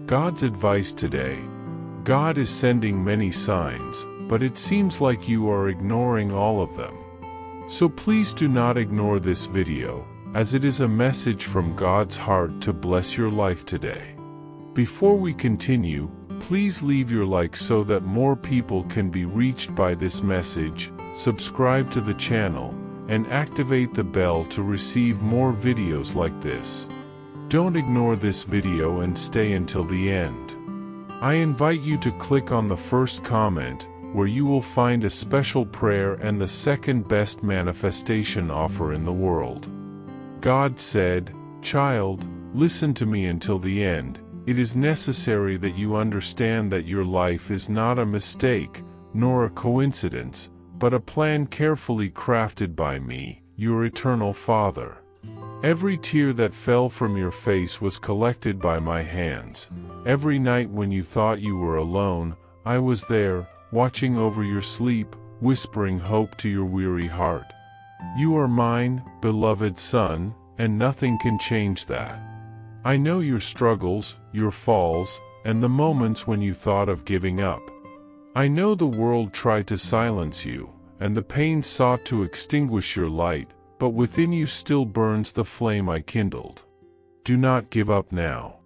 God's advice today. God is sending many signs, but it seems like you are ignoring all of them. So please do not ignore this video, as it is a message from God's heart to bless your life today. Before we continue, please leave your like so that more people can be reached by this message, subscribe to the channel, and activate the bell to receive more videos like this. Don't ignore this video and stay until the end. I invite you to click on the first comment, where you will find a special prayer and the second best manifestation offer in the world. God said, "Child, listen to me until the end. It is necessary that you understand that your life is not a mistake, nor a coincidence, but a plan carefully crafted by me, your eternal Father. Every tear that fell from your face was collected by my hands. Every night when you thought you were alone, I was there, watching over your sleep, whispering hope to your weary heart. You are mine, beloved son, and nothing can change that. I know your struggles, your falls, and the moments when you thought of giving up. I know the world tried to silence you, and the pain sought to extinguish your light, but within you still burns the flame I kindled. Do not give up now.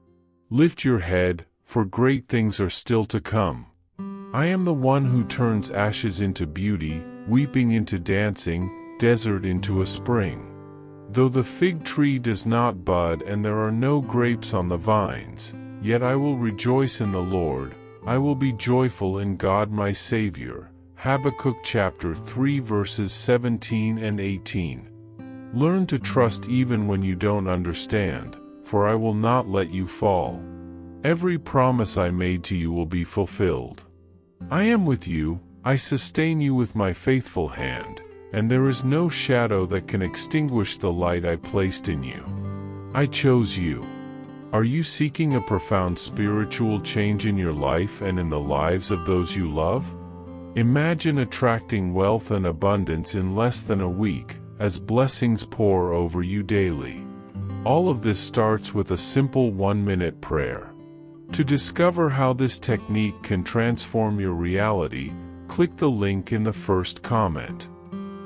Lift your head, for great things are still to come. I am the one who turns ashes into beauty, weeping into dancing, desert into a spring. Though the fig tree does not bud and there are no grapes on the vines, yet I will rejoice in the Lord, I will be joyful in God my Savior." Habakkuk chapter 3 verses 17 and 18. Learn to trust even when you don't understand, for I will not let you fall. Every promise I made to you will be fulfilled. I am with you, I sustain you with my faithful hand, and there is no shadow that can extinguish the light I placed in you. I chose you. Are you seeking a profound spiritual change in your life and in the lives of those you love? Imagine attracting wealth and abundance in less than a week, as blessings pour over you daily. All of this starts with a simple 1-minute prayer. To discover how this technique can transform your reality, click the link in the first comment.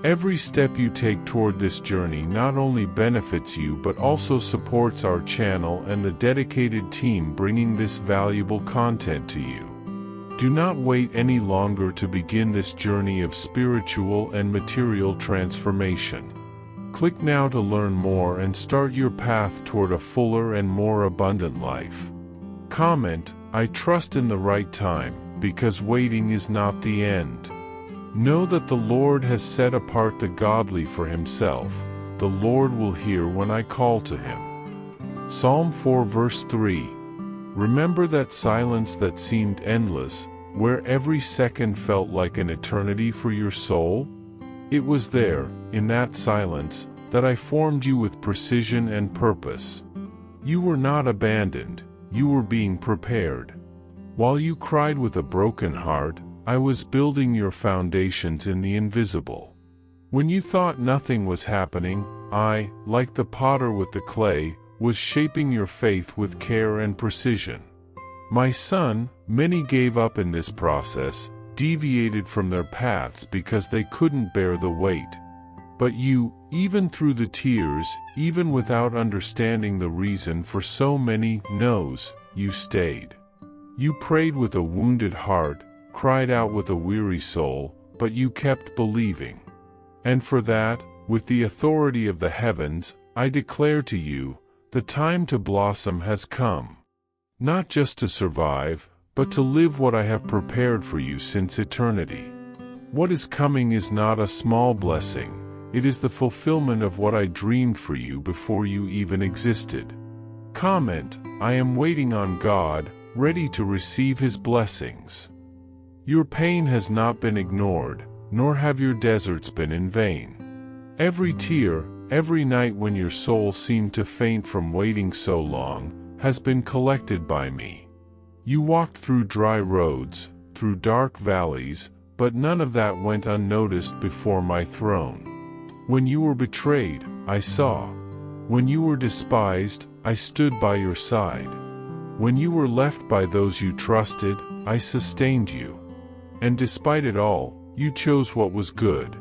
Every step you take toward this journey not only benefits you but also supports our channel and the dedicated team bringing this valuable content to you. Do not wait any longer to begin this journey of spiritual and material transformation. Click now to learn more and start your path toward a fuller and more abundant life. Comment, "I trust in the right time," because waiting is not the end. Know that the Lord has set apart the godly for himself. The Lord will hear when I call to him. Psalm 4 verse 3. Remember that silence that seemed endless, where every second felt like an eternity for your soul? It was there, in that silence, that I formed you with precision and purpose. You were not abandoned, you were being prepared. While you cried with a broken heart, I was building your foundations in the invisible. When you thought nothing was happening, I, like the potter with the clay, was shaping your faith with care and precision. My son, many gave up in this process, deviated from their paths because they couldn't bear the weight. But you, even through the tears, even without understanding the reason for so many no's, you stayed. You prayed with a wounded heart, cried out with a weary soul, but you kept believing. And for that, with the authority of the heavens, I declare to you, the time to blossom has come. Not just to survive, but to live what I have prepared for you since eternity. What is coming is not a small blessing, it is the fulfillment of what I dreamed for you before you even existed. Comment, "I am waiting on God, ready to receive his blessings." Your pain has not been ignored, nor have your deserts been in vain. Every tear, every night when your soul seemed to faint from waiting so long, has been collected by me. You walked through dry roads, through dark valleys, but none of that went unnoticed before my throne. When you were betrayed, I saw. When you were despised, I stood by your side. When you were left by those you trusted, I sustained you. And despite it all, you chose what was good.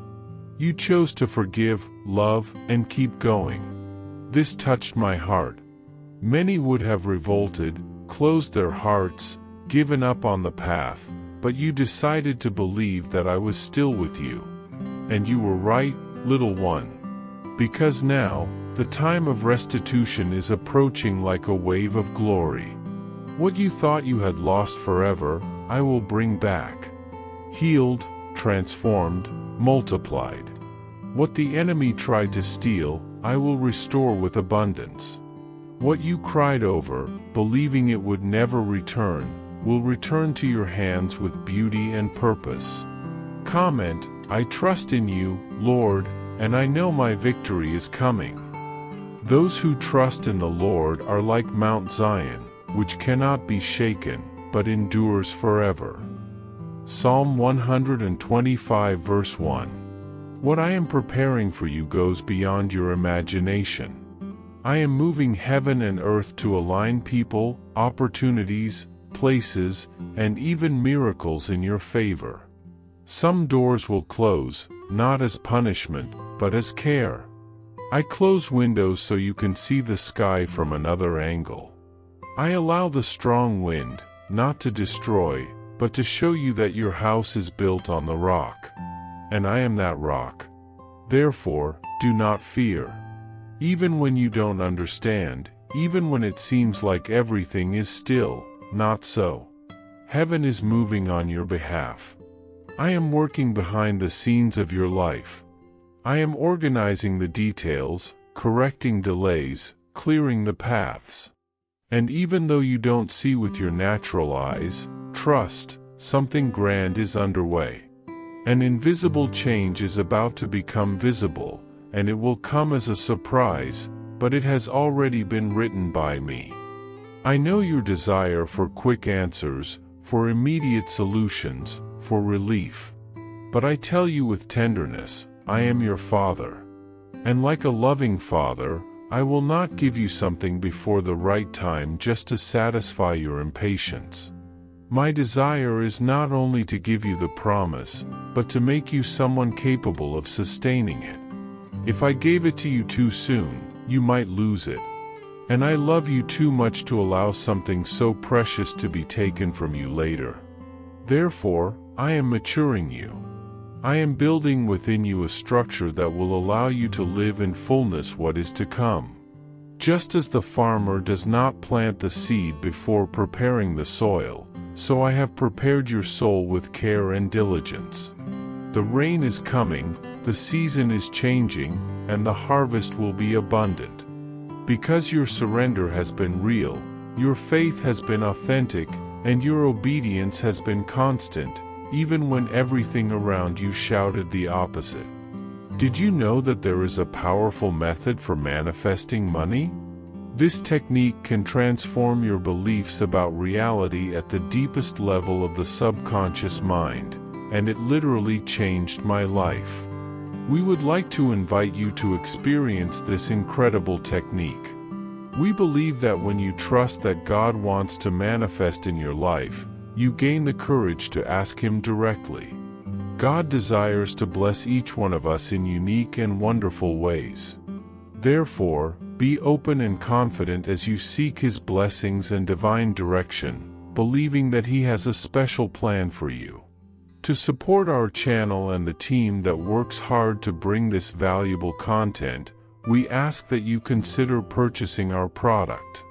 You chose to forgive, love, and keep going. This touched my heart. Many would have revolted, closed their hearts, given up on the path, but you decided to believe that I was still with you. And you were right, little one. Because now, the time of restitution is approaching like a wave of glory. What you thought you had lost forever, I will bring back. Healed, transformed, multiplied. What the enemy tried to steal, I will restore with abundance. What you cried over, believing it would never return, will return to your hands with beauty and purpose. Comment, I trust in you, Lord, and I know my victory is coming. Those who trust in the Lord are like Mount Zion, which cannot be shaken, but endures forever. Psalm 125 verse 1. What I am preparing for you goes beyond your imagination. I am moving heaven and earth to align people, opportunities, places, and even miracles in your favor. Some doors will close, not as punishment, but as care. I close windows so you can see the sky from another angle. I allow the strong wind, not to destroy, but to show you that your house is built on the rock. And I am that rock. Therefore, do not fear. Even when you don't understand, even when it seems like everything is still, not so. Heaven is moving on your behalf. I am working behind the scenes of your life. I am organizing the details, correcting delays, clearing the paths. And even though you don't see with your natural eyes, trust, something grand is underway. An invisible change is about to become visible, and it will come as a surprise, but it has already been written by me. I know your desire for quick answers, for immediate solutions, for relief. But I tell you with tenderness, I am your Father. And like a loving Father, I will not give you something before the right time just to satisfy your impatience. My desire is not only to give you the promise, but to make you someone capable of sustaining it. If I gave it to you too soon, you might lose it. And I love you too much to allow something so precious to be taken from you later. Therefore, I am maturing you. I am building within you a structure that will allow you to live in fullness what is to come. Just as the farmer does not plant the seed before preparing the soil, so I have prepared your soul with care and diligence. The rain is coming, the season is changing, and the harvest will be abundant. Because your surrender has been real, your faith has been authentic, and your obedience has been constant, even when everything around you shouted the opposite. Did you know that there is a powerful method for manifesting money? This technique can transform your beliefs about reality at the deepest level of the subconscious mind, and it literally changed my life. We would like to invite you to experience this incredible technique. We believe that when you trust that God wants to manifest in your life, you gain the courage to ask Him directly. God desires to bless each one of us in unique and wonderful ways. Therefore, be open and confident as you seek His blessings and divine direction, believing that He has a special plan for you. To support our channel and the team that works hard to bring this valuable content, we ask that you consider purchasing our product.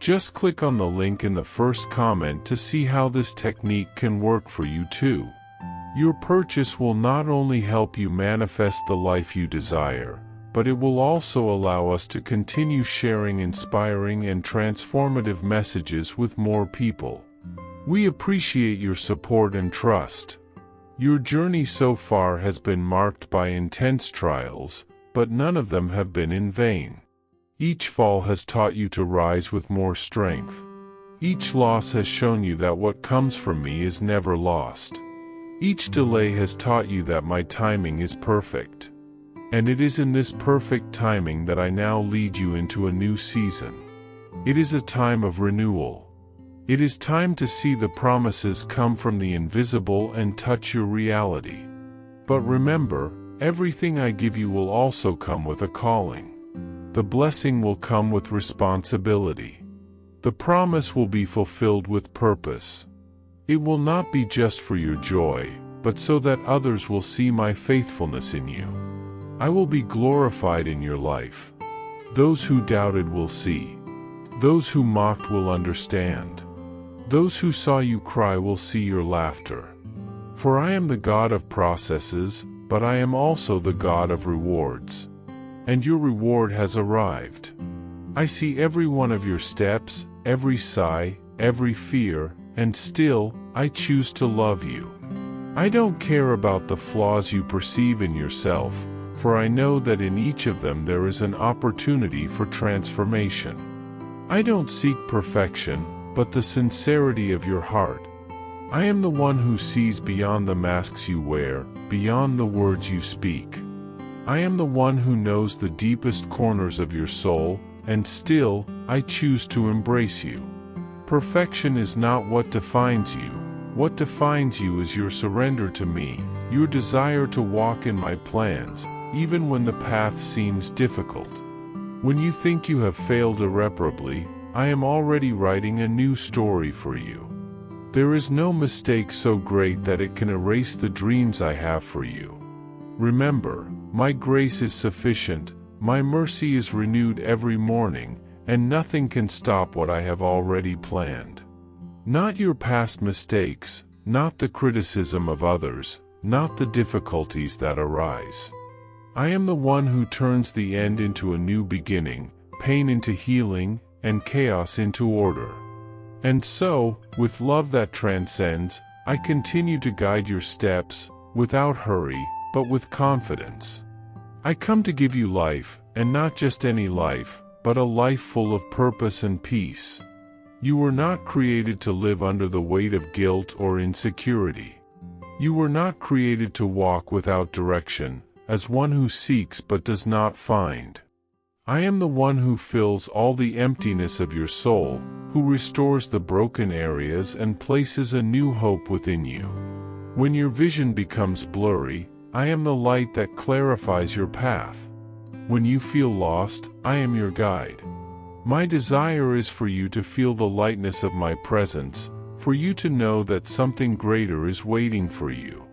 Just click on the link in the first comment to see how this technique can work for you too. Your purchase will not only help you manifest the life you desire, but it will also allow us to continue sharing inspiring and transformative messages with more people. We appreciate your support and trust. Your journey so far has been marked by intense trials, but none of them have been in vain. Each fall has taught you to rise with more strength. Each loss has shown you that what comes from me is never lost. Each delay has taught you that my timing is perfect. And it is in this perfect timing that I now lead you into a new season. It is a time of renewal. It is time to see the promises come from the invisible and touch your reality. But remember, everything I give you will also come with a calling. The blessing will come with responsibility. The promise will be fulfilled with purpose. It will not be just for your joy, but so that others will see my faithfulness in you. I will be glorified in your life. Those who doubted will see. Those who mocked will understand. Those who saw you cry will see your laughter. For I am the God of processes, but I am also the God of rewards. And your reward has arrived. I see every one of your steps, every sigh, every fear, and still, I choose to love you. I don't care about the flaws you perceive in yourself, for I know that in each of them there is an opportunity for transformation. I don't seek perfection, but the sincerity of your heart. I am the one who sees beyond the masks you wear, beyond the words you speak. I am the one who knows the deepest corners of your soul, and still, I choose to embrace you. Perfection is not what defines you. What defines you is your surrender to me, your desire to walk in my plans, even when the path seems difficult. When you think you have failed irreparably, I am already writing a new story for you. There is no mistake so great that it can erase the dreams I have for you. Remember, my grace is sufficient, my mercy is renewed every morning, and nothing can stop what I have already planned. Not your past mistakes, not the criticism of others, not the difficulties that arise. I am the one who turns the end into a new beginning, pain into healing, and chaos into order. And so, with love that transcends, I continue to guide your steps, without hurry, but with confidence. I come to give you life, and not just any life, but a life full of purpose and peace. You were not created to live under the weight of guilt or insecurity. You were not created to walk without direction, as one who seeks but does not find. I am the one who fills all the emptiness of your soul, who restores the broken areas and places a new hope within you. When your vision becomes blurry, I am the light that clarifies your path. When you feel lost, I am your guide. My desire is for you to feel the lightness of my presence, for you to know that something greater is waiting for you.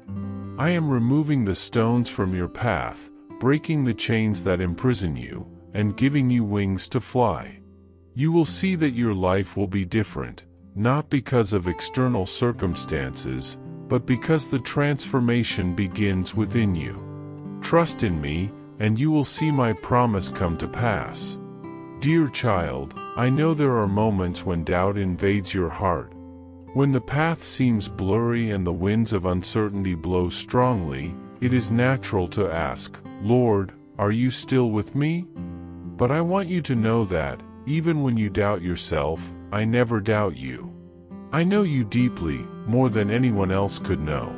I am removing the stones from your path, breaking the chains that imprison you, and giving you wings to fly. You will see that your life will be different, not because of external circumstances, but because the transformation begins within you. Trust in me, and you will see my promise come to pass. Dear child, I know there are moments when doubt invades your heart. When the path seems blurry and the winds of uncertainty blow strongly, it is natural to ask, Lord, are you still with me? But I want you to know that, even when you doubt yourself, I never doubt you. I know you deeply, more than anyone else could know.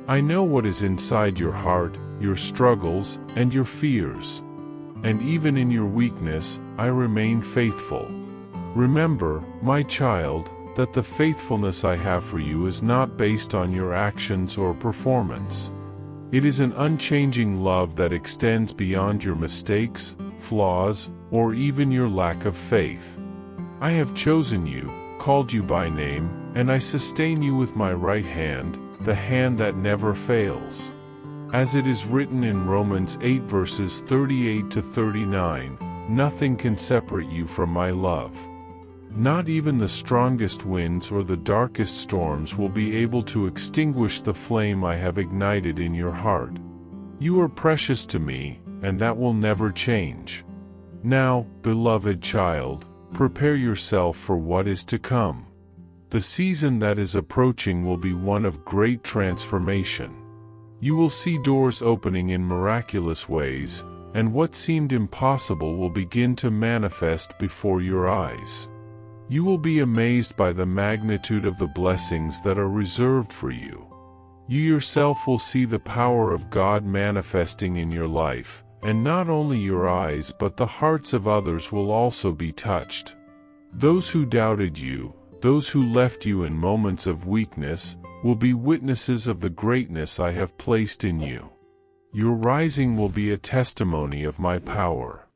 I know what is inside your heart, your struggles, and your fears. And even in your weakness, I remain faithful. Remember, my child, that the faithfulness I have for you is not based on your actions or performance. It is an unchanging love that extends beyond your mistakes, flaws, or even your lack of faith. I have chosen you, called you by name, and I sustain you with my right hand, the hand that never fails. As it is written in Romans 8 verses 38 to 39, nothing can separate you from my love. Not even the strongest winds or the darkest storms will be able to extinguish the flame I have ignited in your heart. You are precious to me, and that will never change. Now, beloved child, prepare yourself for what is to come. The season that is approaching will be one of great transformation. You will see doors opening in miraculous ways, and what seemed impossible will begin to manifest before your eyes. You will be amazed by the magnitude of the blessings that are reserved for you. You yourself will see the power of God manifesting in your life, and not only your eyes but the hearts of others will also be touched. Those who doubted you, those who left you in moments of weakness, will be witnesses of the greatness I have placed in you. Your rising will be a testimony of my power.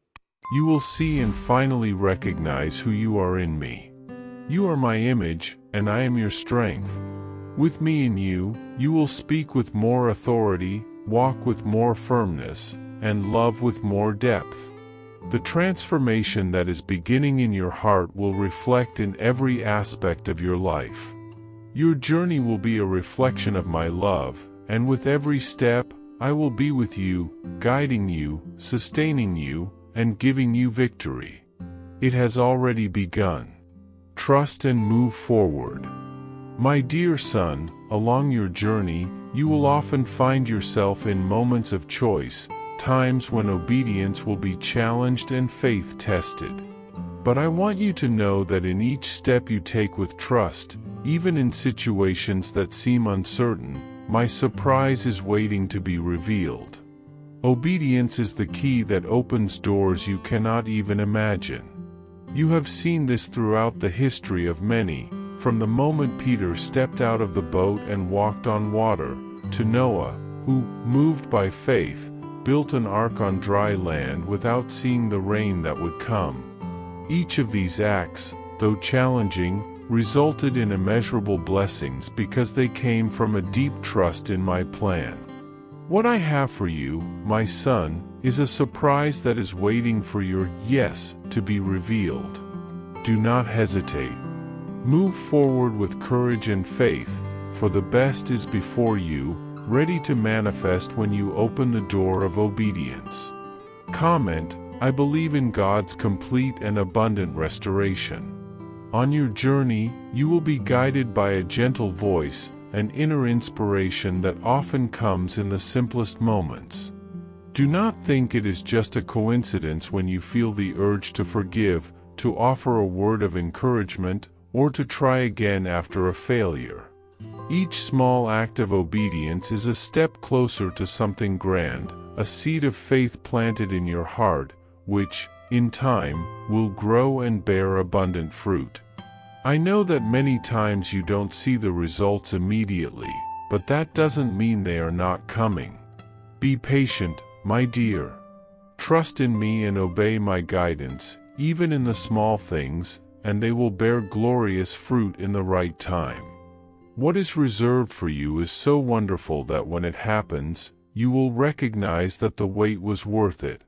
You will see and finally recognize who you are in me. You are my image, and I am your strength. With me in you, you will speak with more authority, walk with more firmness, and love with more depth. The transformation that is beginning in your heart will reflect in every aspect of your life. Your journey will be a reflection of my love, and with every step, I will be with you, guiding you, sustaining you, and giving you victory. It has already begun. Trust and move forward. My dear son, along your journey, you will often find yourself in moments of choice, times when obedience will be challenged and faith tested. But I want you to know that in each step you take with trust, even in situations that seem uncertain, my surprise is waiting to be revealed. Obedience is the key that opens doors you cannot even imagine. You have seen this throughout the history of many, from the moment Peter stepped out of the boat and walked on water, to Noah, who, moved by faith, built an ark on dry land without seeing the rain that would come. Each of these acts, though challenging, resulted in immeasurable blessings because they came from a deep trust in my plan. What I have for you, my son, is a surprise that is waiting for your yes to be revealed. Do not hesitate. Move forward with courage and faith, for the best is before you, ready to manifest when you open the door of obedience. Comment, I believe in God's complete and abundant restoration. On your journey, you will be guided by a gentle voice, an inner inspiration that often comes in the simplest moments. Do not think it is just a coincidence when you feel the urge to forgive, to offer a word of encouragement, or to try again after a failure. Each small act of obedience is a step closer to something grand, a seed of faith planted in your heart, which, in time, will grow and bear abundant fruit. I know that many times you don't see the results immediately, but that doesn't mean they are not coming. Be patient, my dear. Trust in me and obey my guidance, even in the small things, and they will bear glorious fruit in the right time. What is reserved for you is so wonderful that when it happens, you will recognize that the wait was worth it.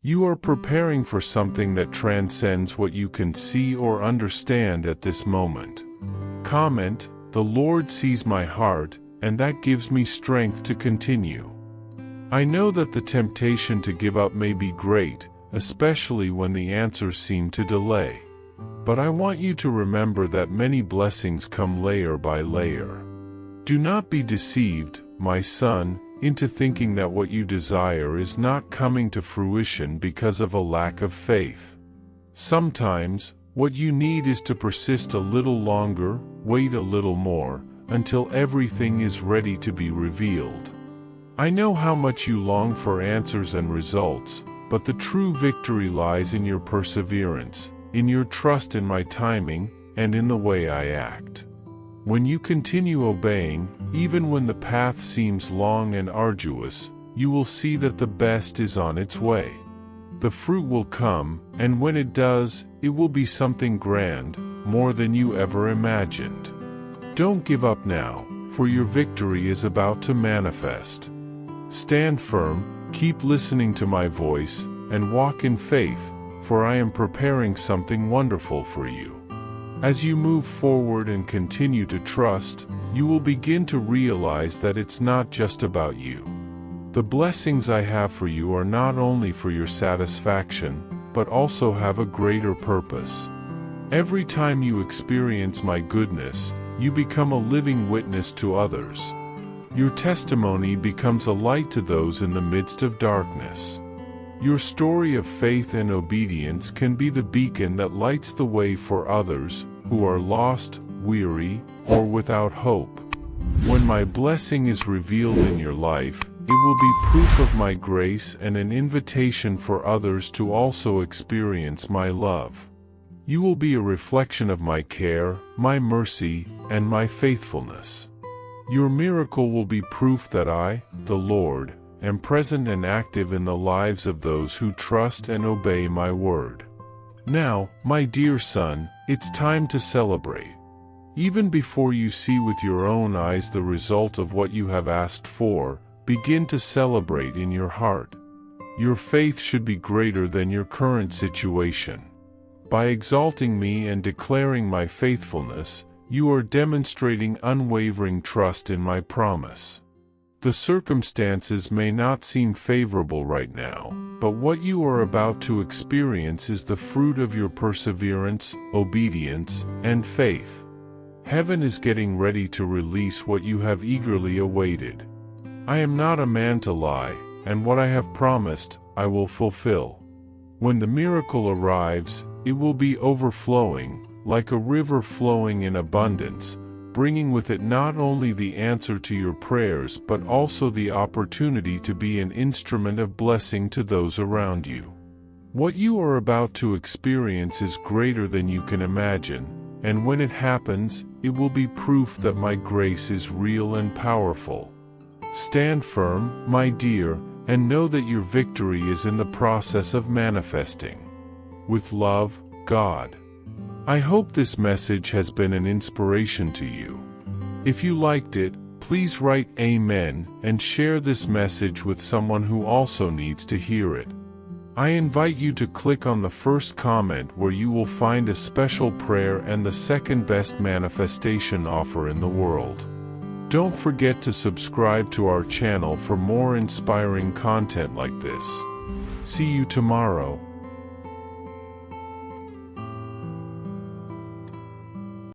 You are preparing for something that transcends what you can see or understand at this moment. Comment, the Lord sees my heart, and that gives me strength to continue. I know that the temptation to give up may be great, especially when the answers seem to delay. But I want you to remember that many blessings come layer by layer. Do not be deceived, my son, into thinking that what you desire is not coming to fruition because of a lack of faith. Sometimes, what you need is to persist a little longer, wait a little more, until everything is ready to be revealed. I know how much you long for answers and results, but the true victory lies in your perseverance, in your trust in my timing, and in the way I act. When you continue obeying, even when the path seems long and arduous, you will see that the best is on its way. The fruit will come, and when it does, it will be something grand, more than you ever imagined. Don't give up now, for your victory is about to manifest. Stand firm, keep listening to my voice, and walk in faith, for I am preparing something wonderful for you. As you move forward and continue to trust, you will begin to realize that it's not just about you. The blessings I have for you are not only for your satisfaction, but also have a greater purpose. Every time you experience my goodness, you become a living witness to others. Your testimony becomes a light to those in the midst of darkness. Your story of faith and obedience can be the beacon that lights the way for others who are lost, weary, or without hope. When my blessing is revealed in your life, it will be proof of my grace and an invitation for others to also experience my love. You will be a reflection of my care, my mercy, and my faithfulness. Your miracle will be proof that I, the Lord, am present and active in the lives of those who trust and obey my word. Now, my dear son, it's time to celebrate. Even before you see with your own eyes the result of what you have asked for, begin to celebrate in your heart. Your faith should be greater than your current situation. By exalting me and declaring my faithfulness, you are demonstrating unwavering trust in my promise. The circumstances may not seem favorable right now, but what you are about to experience is the fruit of your perseverance, obedience, and faith. Heaven is getting ready to release what you have eagerly awaited. I am not a man to lie, and what I have promised, I will fulfill. When the miracle arrives, it will be overflowing, like a river flowing in abundance, bringing with it not only the answer to your prayers but also the opportunity to be an instrument of blessing to those around you. What you are about to experience is greater than you can imagine, and when it happens, it will be proof that my grace is real and powerful. Stand firm, my dear, and know that your victory is in the process of manifesting. With love, God. I hope this message has been an inspiration to you. If you liked it, please write Amen and share this message with someone who also needs to hear it. I invite you to click on the first comment where you will find a special prayer and the second best manifestation offer in the world. Don't forget to subscribe to our channel for more inspiring content like this. See you tomorrow.